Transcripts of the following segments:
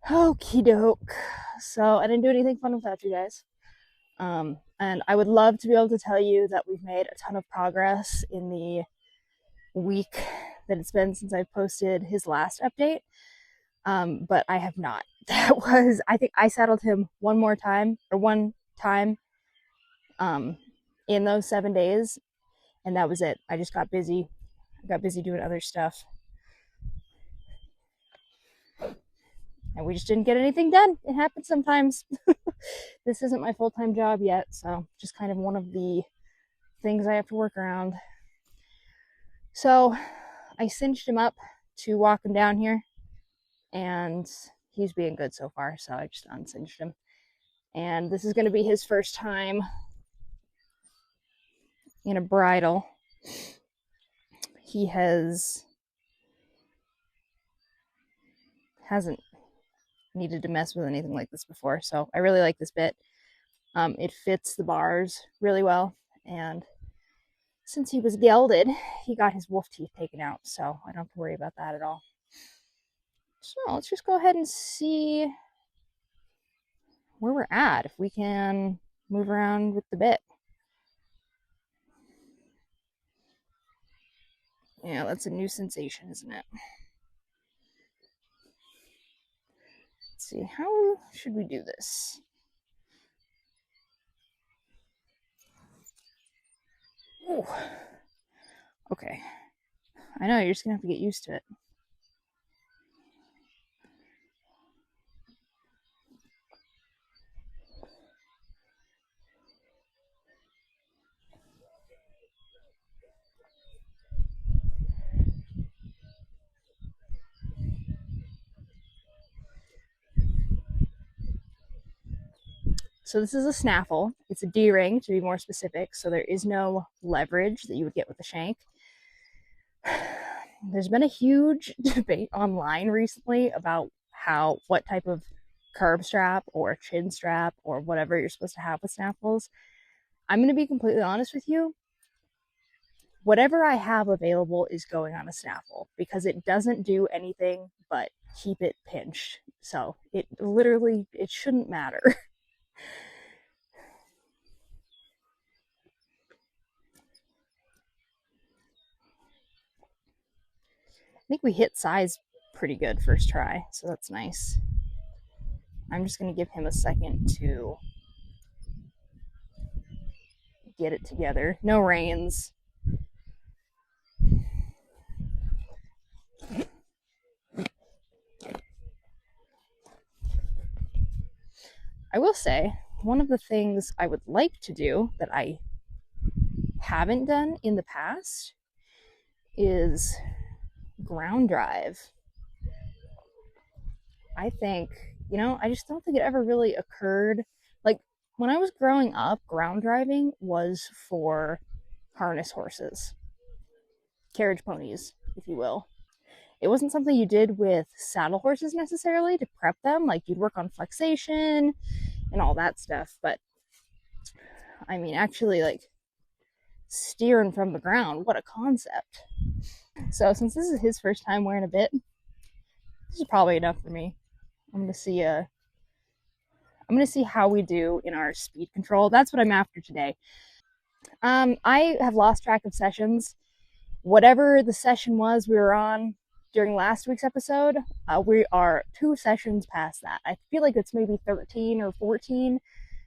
Okie doke. So I didn't do anything fun without you guys. And I would love to be able to tell you that we've made a ton of progress in the week that it's been since I posted his last update. But I have not. I think I saddled him one time, um, in those 7 days, and that was it. I just got busy. I got busy doing other stuff, and we just didn't get anything done. It happens sometimes. This isn't my full time job yet, so just kind of one of the things I have to work around. So I cinched him up to walk him down here, and he's being good so far, so I just uncinched him. And this is going to be his first time in a bridle. He hasn't needed to mess with anything like this before, so I really like this bit. It fits the bars really well, and since he was gelded, he got his wolf teeth taken out, so I don't have to worry about that at all. So let's just go ahead and see where we're at, if we can move around with the bit. Yeah, that's a new sensation, isn't it? Let's see, how should we do this? Ooh. Okay. I know, you're just gonna have to get used to it. So this is a snaffle. It's a D-ring, to be more specific, so there is no leverage that you would get with the shank. There's been a huge debate online recently about what type of curb strap or chin strap or whatever you're supposed to have with snaffles. I'm going to be completely honest with you. Whatever I have available is going on a snaffle because it doesn't do anything but keep it pinched. So it shouldn't matter. I think we hit size pretty good first try, so that's nice. I'm just going to give him a second to get it together. No reins. I will say, one of the things I would like to do that I haven't done in the past is ground drive. I think, I just don't think it ever really occurred. Like, when I was growing up, ground driving was for harness horses, carriage ponies, if you will. It wasn't something you did with saddle horses necessarily to prep them. Like, you'd work on flexation and all that stuff. But, I mean, actually, like, steering from the ground, what a concept. So, since this is his first time wearing a bit, this is probably enough for me. I'm gonna see how we do in our speed control. That's what I'm after today. I have lost track of sessions. Whatever the session was we were on during last week's episode, we are 2 sessions past that. I feel like it's maybe 13 or 14,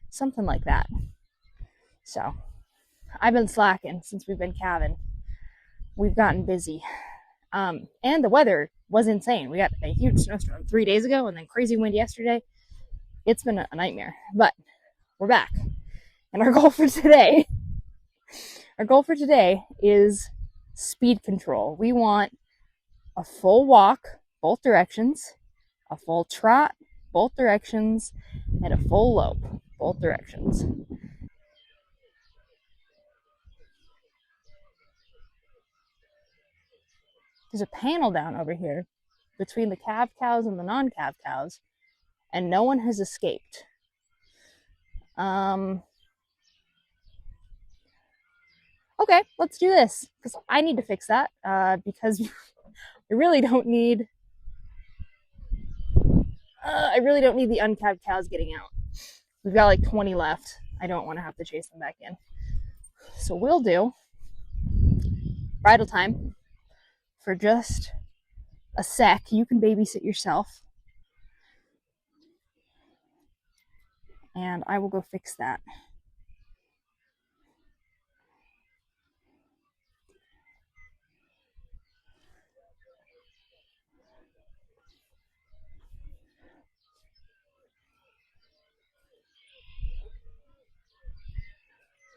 something like that. So I've been slacking since we've been calving. We've gotten busy. And the weather was insane. We got a huge snowstorm 3 days ago and then crazy wind yesterday. It's been a nightmare, but we're back. And our goal for today is speed control. We want a full walk, both directions, a full trot, both directions, and a full lope, both directions. There's a panel down over here between the calf cows and the non-calf cows, and no one has escaped. Okay, let's do this, because I need to fix that, because we really don't need I really don't need the uncalved cows getting out. We've got like 20 left. I don't want to have to chase them back in. So we'll do bridal time for just a sec. You can babysit yourself. And I will go fix that.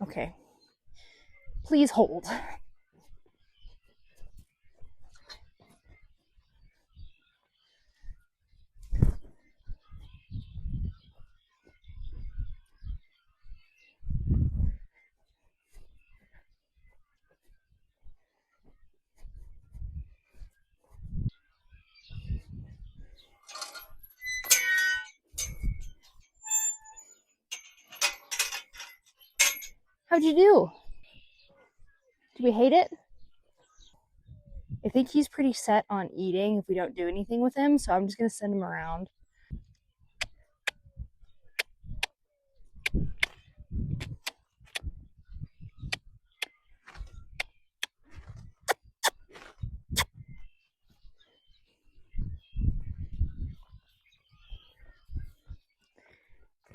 Okay. Please hold. How'd you do? Do we hate it? I think he's pretty set on eating if we don't do anything with him, so I'm just going to send him around.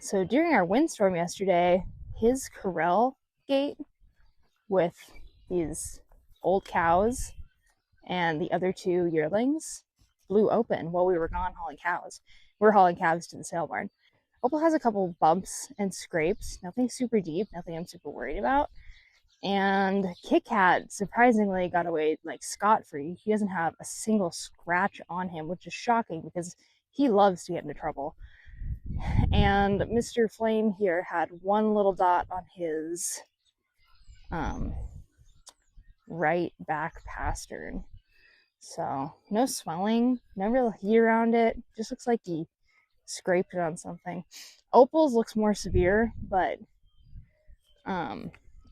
So during our windstorm yesterday, his corral gate with these old cows and the other 2 yearlings blew open while we were gone hauling cows. We're hauling calves to the sale barn. Opal has a couple bumps and scrapes, nothing super deep, nothing I'm super worried about. And Kit Kat surprisingly got away like scot-free. He doesn't have a single scratch on him, which is shocking because he loves to get into trouble. And Mr. Flame here had one little dot on his right back pastern. So no swelling, no real heat around it. Just looks like he scraped it on something. Opal's looks more severe, but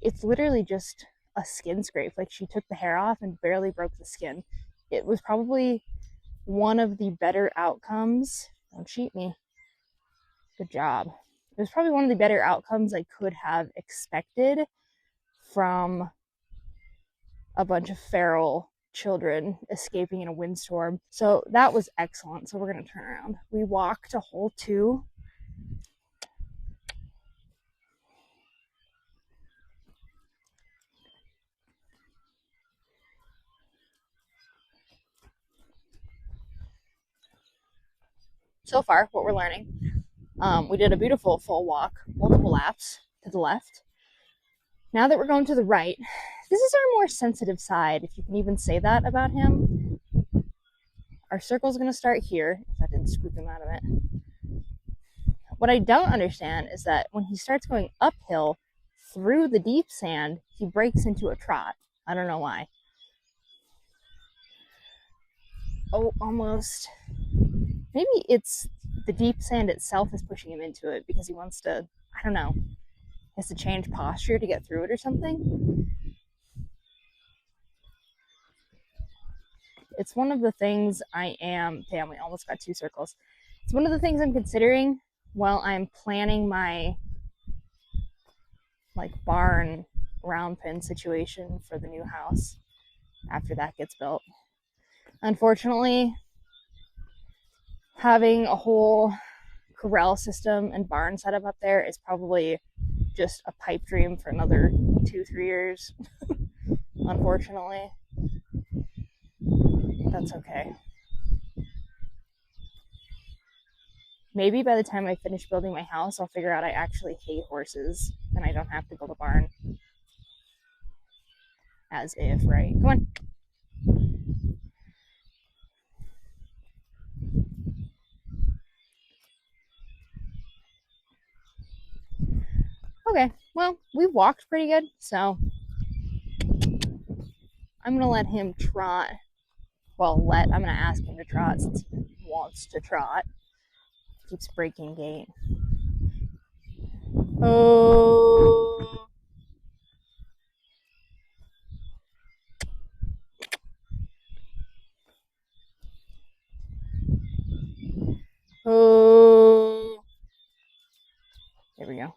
it's literally just a skin scrape. Like she took the hair off and barely broke the skin. It was probably one of the better outcomes. Don't cheat me. Good job. It was probably one of the better outcomes I could have expected from a bunch of feral children escaping in a windstorm. So that was excellent. So we're going to turn around. We walk to hole 2. So far, what we're learning, we did a beautiful full walk, multiple laps to the left. Now that we're going to the right, this is our more sensitive side, if you can even say that about him. Our circle's going to start here, if I didn't scoop him out of it. What I don't understand is that when he starts going uphill through the deep sand, he breaks into a trot. I don't know why. Oh, almost. Maybe it's the deep sand itself is pushing him into it because he wants to, I don't know, he has to change posture to get through it or something. It's one of the things I almost got 2 circles. It's one of the things I'm considering while I'm planning my like barn round pen situation for the new house after that gets built. Unfortunately, having a whole corral system and barn setup up there is probably just a pipe dream for another 2-3 years. Unfortunately, that's okay. Maybe by the time I finish building my house, I'll figure out I actually hate horses and I don't have to build a barn. As if, right? Come on. Okay, well, we walked pretty good, so I'm gonna let him trot. I'm gonna ask him to trot since he wants to trot. Keeps breaking gait. Oh. Oh. There we go.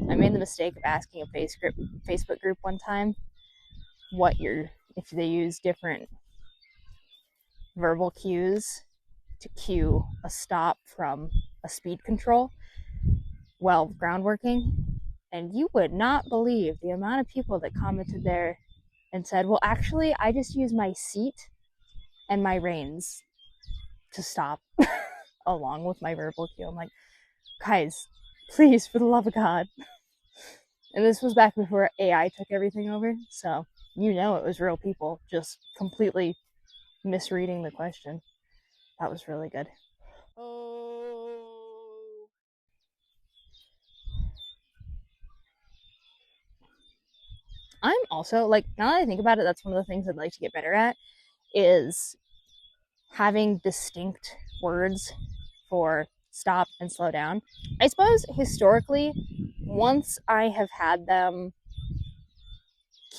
I made the mistake of asking a Facebook group one time if they use different verbal cues to cue a stop from a speed control while ground working. And you would not believe the amount of people that commented there and said, well, actually, I just use my seat and my reins to stop along with my verbal cue. I'm like, guys, please, for the love of God. And this was back before AI took everything over, so it was real people just completely misreading the question. That was really good. Oh. I'm also, like, now that I think about it, that's one of the things I'd like to get better at, is having distinct words for stop and slow down. I suppose historically, once I have had them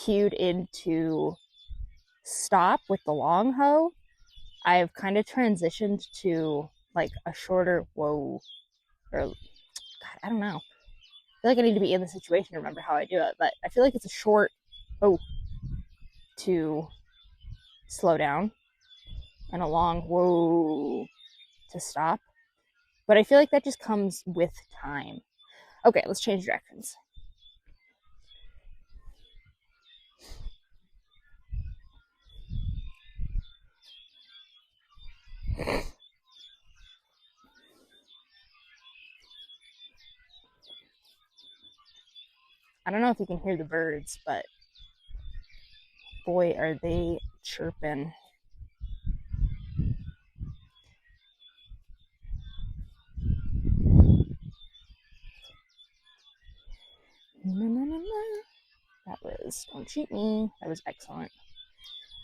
cued into stop with the long ho, I've kind of transitioned to like a shorter whoa, or God, I don't know. I feel like I need to be in the situation to remember how I do it, but I feel like it's a short oh to slow down and a long whoa to stop. But I feel like that just comes with time. Okay, let's change directions. I don't know if you can hear the birds, but boy, are they chirping. That was, don't cheat me. That was excellent.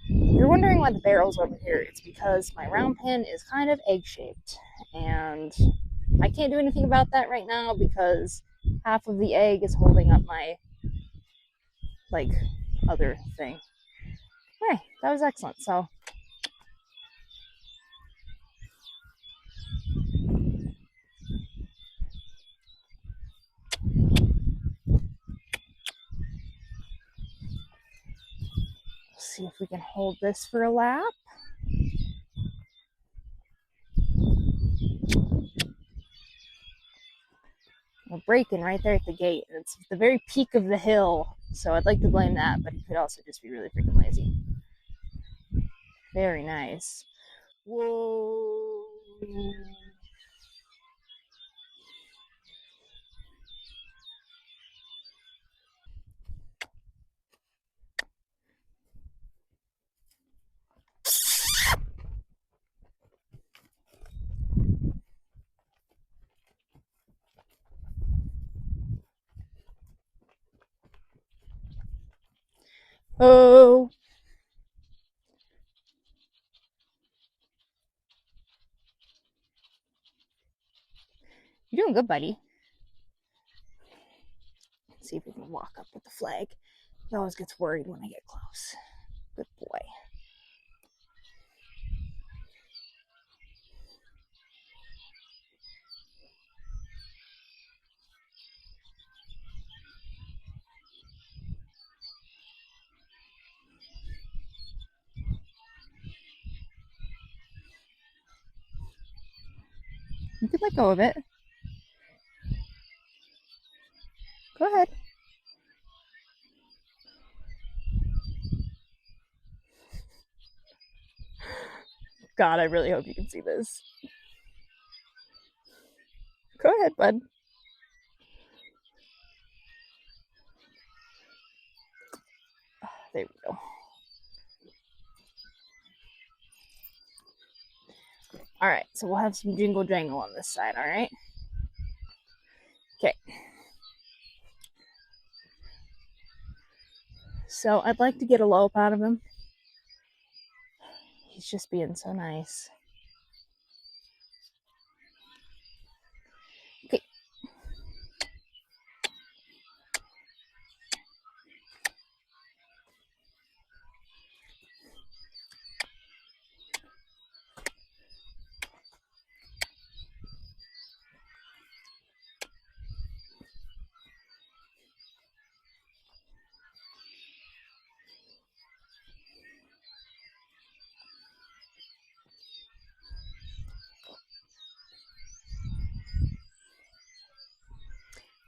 If you're wondering why the barrel's over here, it's because my round pin is kind of egg-shaped. And I can't do anything about that right now because half of the egg is holding up my, like, other thing. Okay, that was excellent. So, let's see if we can hold this for a lap. We're braking right there at the gate. It's the very peak of the hill, so I'd like to blame that, but it could also just be really freaking lazy. Very nice. Whoa. Oh. You're doing good, buddy. Let's see if we can walk up with the flag. He always gets worried when I get close. Good boy. You can let go of it. Go ahead. God, I really hope you can see this. Go ahead, bud. There we go. All right, so we'll have some jingle jangle on this side, all right? Okay. So I'd like to get a lope out of him. He's just being so nice. Okay.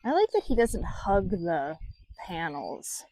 I like that he doesn't hug the panels.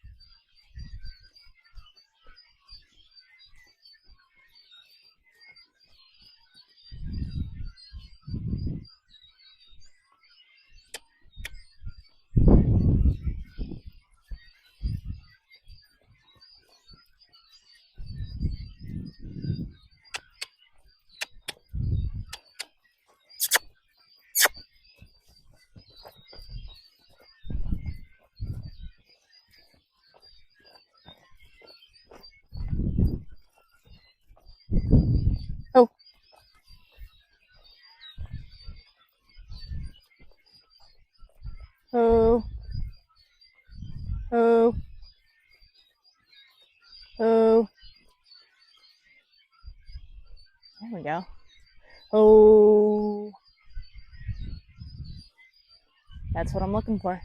Oh. Oh. Oh. Oh. There we go. Oh. That's what I'm looking for.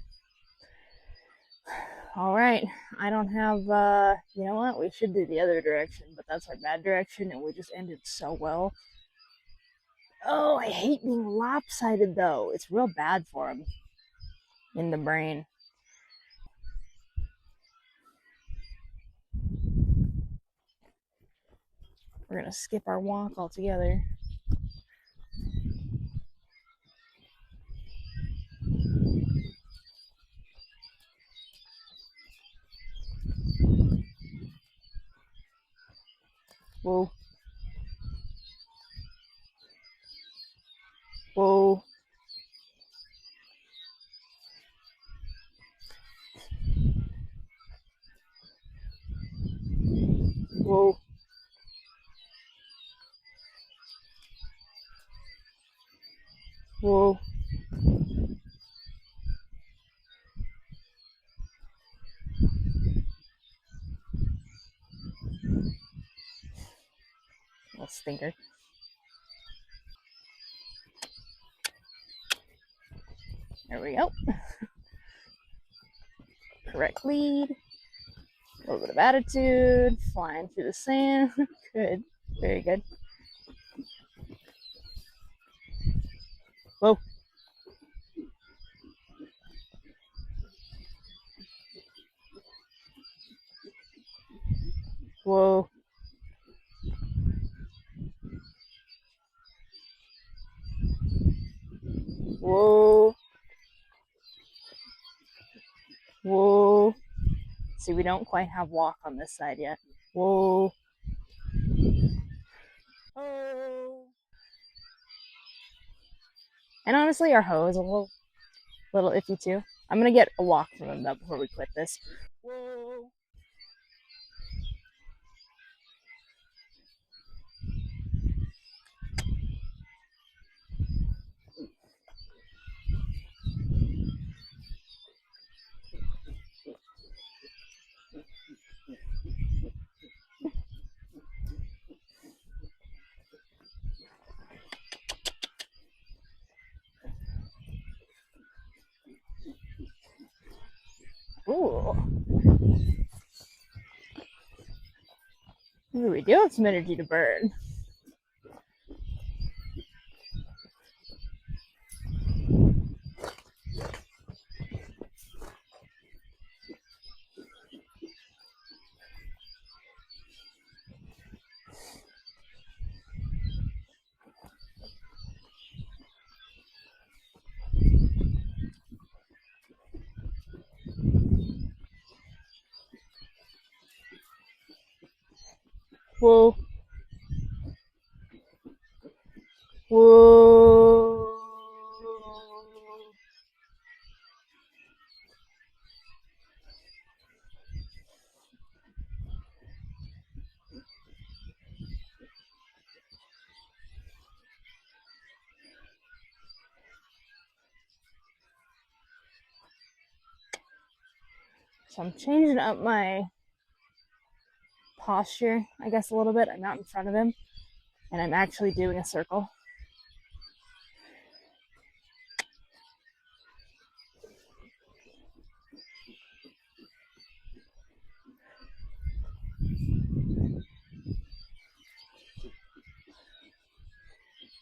All right. I don't have, you know what? We should do the other direction, but that's our bad direction, and we just ended so well. Oh, I hate being lopsided, though. It's real bad for him in the brain. We're going to skip our walk altogether. Whoa. Whoa. Whoa. Whoa. Little stinker. There we go. Correct lead. A little bit of attitude. Flying through the sand. Good. Very good. Whoa. Whoa. Whoa. Whoa. See, we don't quite have walk on this side yet. Whoa. Oh. And honestly, our hoe is a little iffy too. I'm gonna get a walk from him though before we quit this. Whoa. Ooh. Ooh, we do have some energy to burn. Whoa. Whoa. So I'm changing up my posture, I guess, a little bit. I'm out in front of him, and I'm actually doing a circle.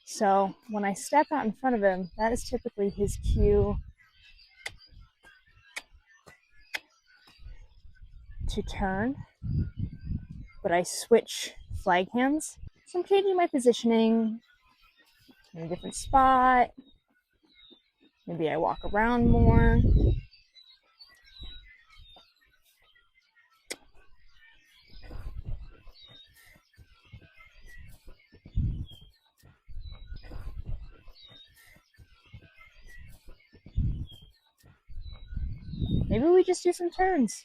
So when I step out in front of him, that is typically his cue to turn, but I switch flag hands. So I'm changing my positioning in a different spot. Maybe I walk around more. Maybe we just do some turns.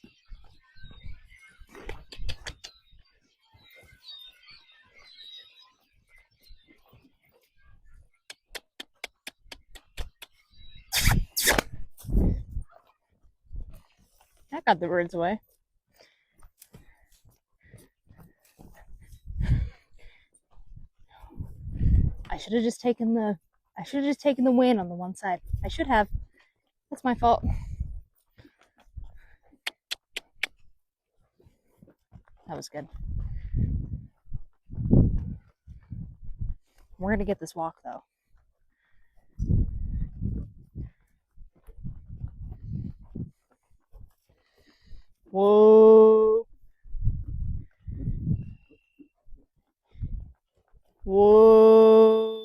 That got the birds away. I should have just taken the win on the one side. I should have. That's my fault. That was good. We're gonna get this walk though. Whoa. Whoa.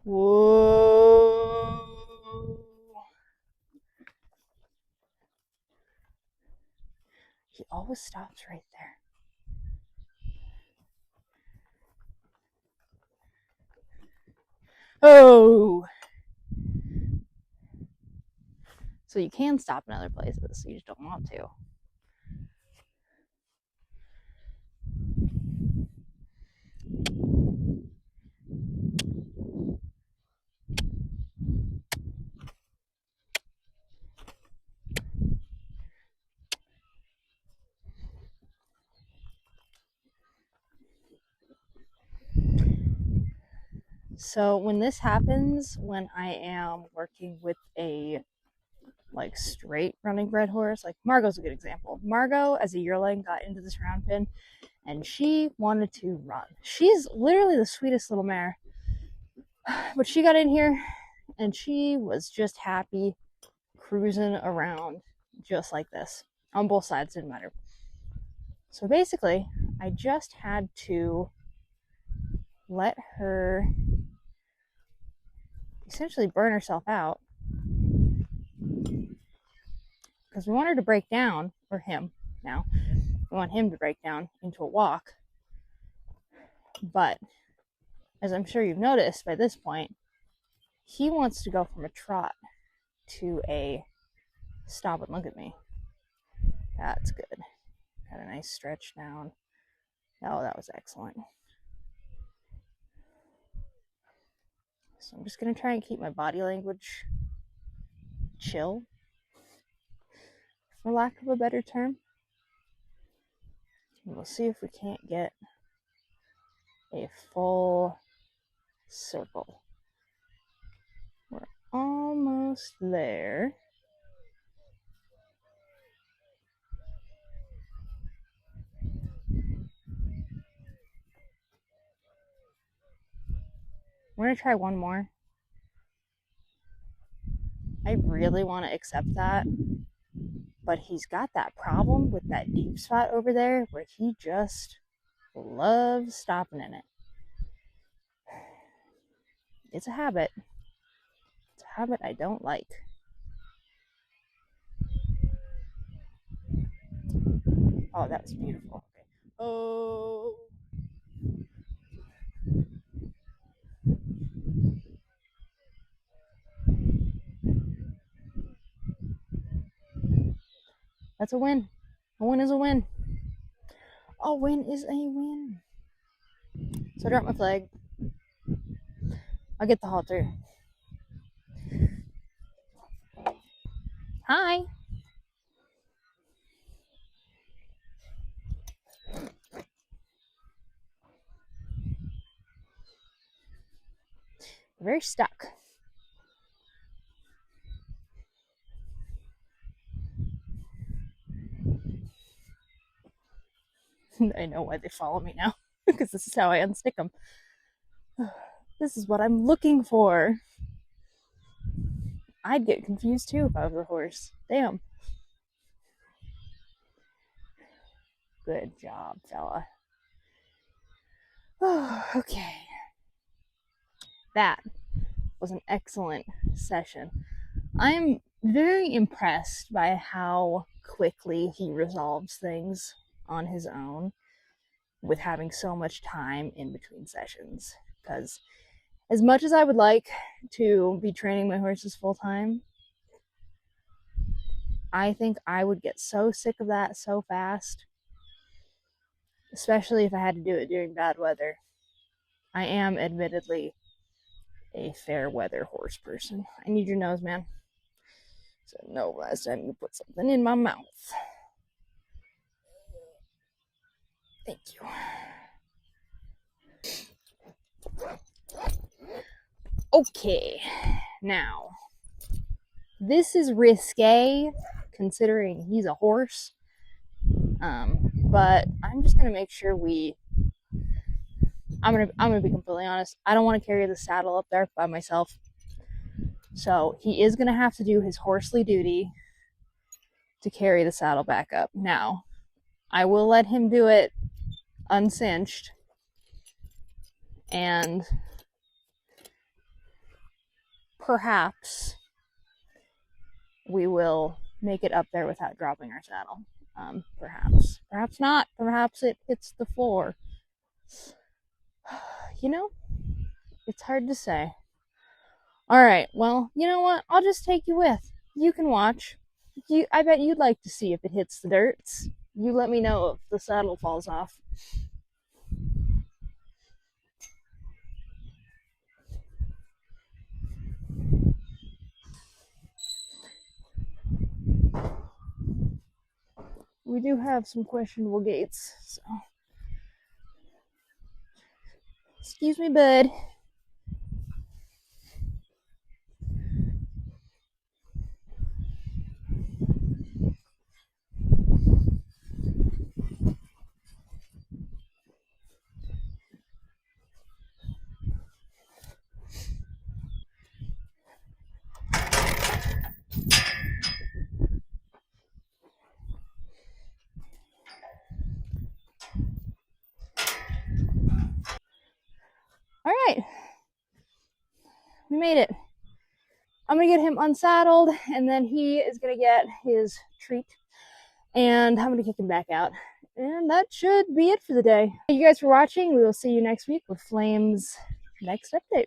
Whoa. He always stops right there. Oh. So you can stop in other places, you just don't want to. So when this happens, when I am working with a like straight running bred horse, like Margot's a good example. Margot, as a yearling, got into this round pen and she wanted to run. She's literally the sweetest little mare. But she got in here and she was just happy cruising around just like this. On both sides, didn't matter. So basically, I just had to let her essentially burn herself out because we want her to break down, or him now. We want him to break down into a walk. But as I'm sure you've noticed by this point, he wants to go from a trot to a stop and look at me. That's good. Got a nice stretch down. Oh, that was excellent. So I'm just going to try and keep my body language chill, for lack of a better term. And we'll see if we can't get a full circle. We're almost there. We're going to try one more. I really want to accept that, but he's got that problem with that deep spot over there where he just loves stopping in it. It's a habit. It's a habit I don't like. Oh, that was beautiful. Okay. Oh. That's a win. A win is a win. A win is a win. So I drop my flag. I'll get the halter. Hi. You're very stuck. I know why they follow me now, because this is how I unstick them. This is what I'm looking for. I'd get confused too if I was a horse. Damn. Good job, fella. Oh, okay. That was an excellent session. I'm very impressed by how quickly he resolves things on his own with having so much time in between sessions. Because as much as I would like to be training my horses full time, I think I would get so sick of that so fast, especially if I had to do it during bad weather. I am admittedly a fair weather horse person. I need your nose, man. So no, last time you put something in my mouth. Thank you. Okay, now this is risque considering he's a horse, but I'm just gonna make sure I'm gonna be completely honest. I don't want to carry the saddle up there by myself, so he is gonna have to do his horsely duty to carry the saddle back up. Now, I will let him do it uncinched, and perhaps we will make it up there without dropping our saddle. Perhaps not. Perhaps it hits the floor. You know, it's hard to say. All right, well, you know what? I'll just take you with. You can watch. I bet you'd like to see if it hits the dirt. You let me know if the saddle falls off. We do have some questionable gaits, so. Excuse me, bud. All right, we made it. I'm gonna get him unsaddled, and then he is gonna get his treat, and I'm gonna kick him back out. And that should be it for the day. Thank you guys for watching. We will see you next week with Flame's next update.